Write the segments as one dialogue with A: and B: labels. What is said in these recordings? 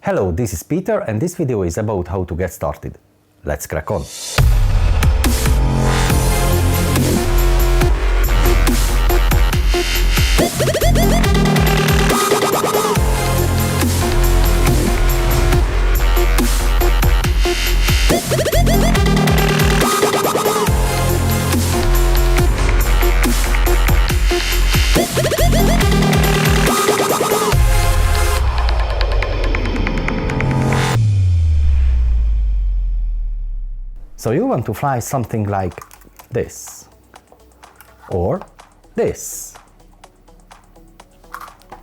A: Hello, this is Peter and this video is about how to get started. Let's crack on! So you want to fly something like this, or this,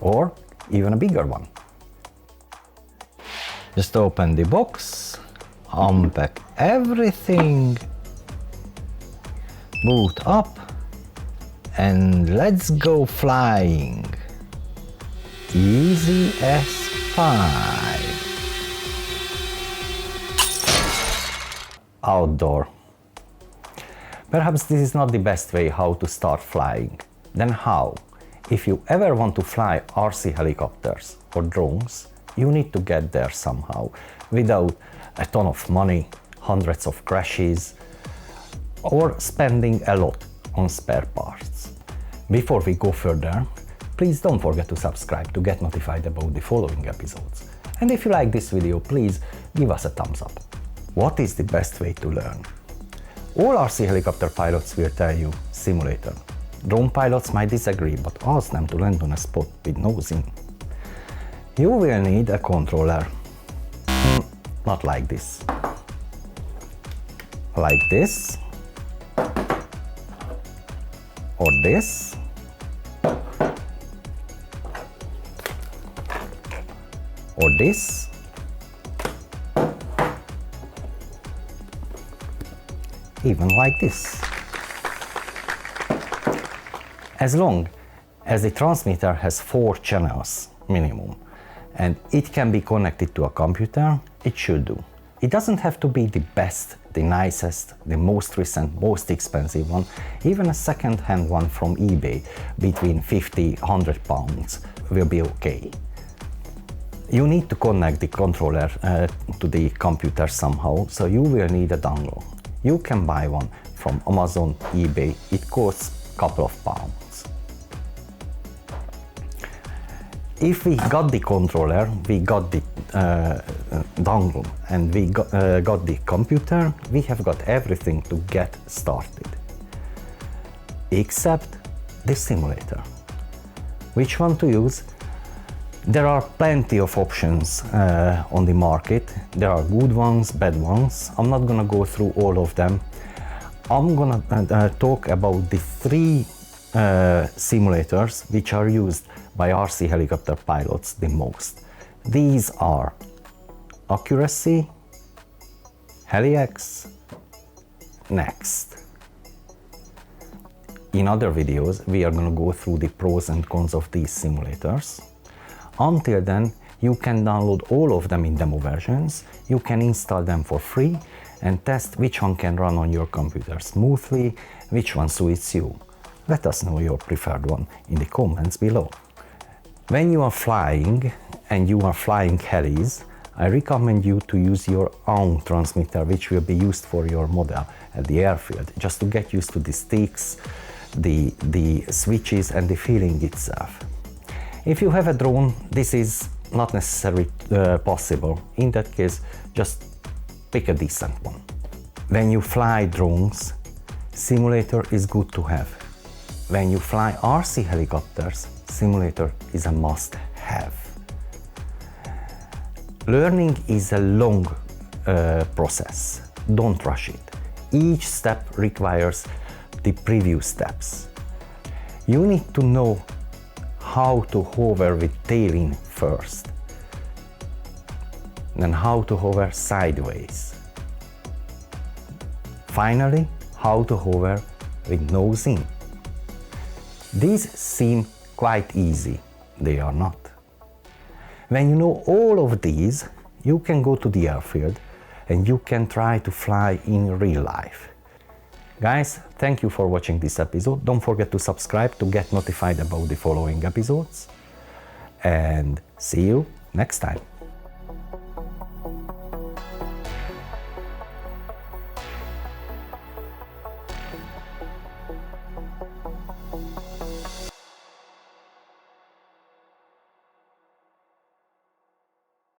A: or even a bigger one. Just open the box, unpack everything, boot up, and let's go flying. Easy as pie. Outdoor. Perhaps this is not the best way how to start flying. Then how? If you ever want to fly RC helicopters or drones, you need to get there somehow, without a ton of money, hundreds of crashes, or spending a lot on spare parts. Before we go further, please don't forget to subscribe to get notified about the following episodes. And if you like this video, please give us a thumbs up. What is the best way to learn? All RC helicopter pilots will tell you simulator. Drone pilots might disagree, but ask them to land on a spot with nose in. You will need a controller. Not like this. Like this. Or this. Or this. Even like this. As long as the transmitter has 4 channels minimum and it can be connected to a computer, it should do. It doesn't have to be the best, the nicest, the most recent, most expensive one. Even a second-hand one from eBay between 50–100 pounds will be okay. You need to connect the controller to the computer somehow, so you will need a dongle. You can buy one from Amazon, eBay. It costs a couple of pounds. If we got the controller, we got the dongle, and we got the computer, we have got everything to get started. Except the simulator. Which one to use? There are plenty of options on the market. There are good ones, bad ones. I'm not gonna go through all of them. I'm gonna talk about the 3 simulators which are used by RC helicopter pilots the most. These are Accuracy, Heli-X, Next. In other videos, we are gonna go through the pros and cons of these simulators. Until then, you can download all of them in demo versions, you can install them for free and test which one can run on your computer smoothly, which one suits you. Let us know your preferred one in the comments below. When you are flying and you are flying helis, I recommend you to use your own transmitter which will be used for your model at the airfield, just to get used to the sticks, the switches and the feeling itself. If you have a drone, this is not necessarily possible. In that case, just pick a decent one. When you fly drones, simulator is good to have. When you fly RC helicopters, simulator is a must-have. Learning is a long process. Don't rush it. Each step requires the previous steps. You need to know how to hover with tail in first, then how to hover sideways. Finally, how to hover with nose in. These seem quite easy. They are not. When you know all of these, you can go to the airfield and you can try to fly in real life. Guys, thank you for watching this episode. Don't forget to subscribe to get notified about the following episodes. And see you next time.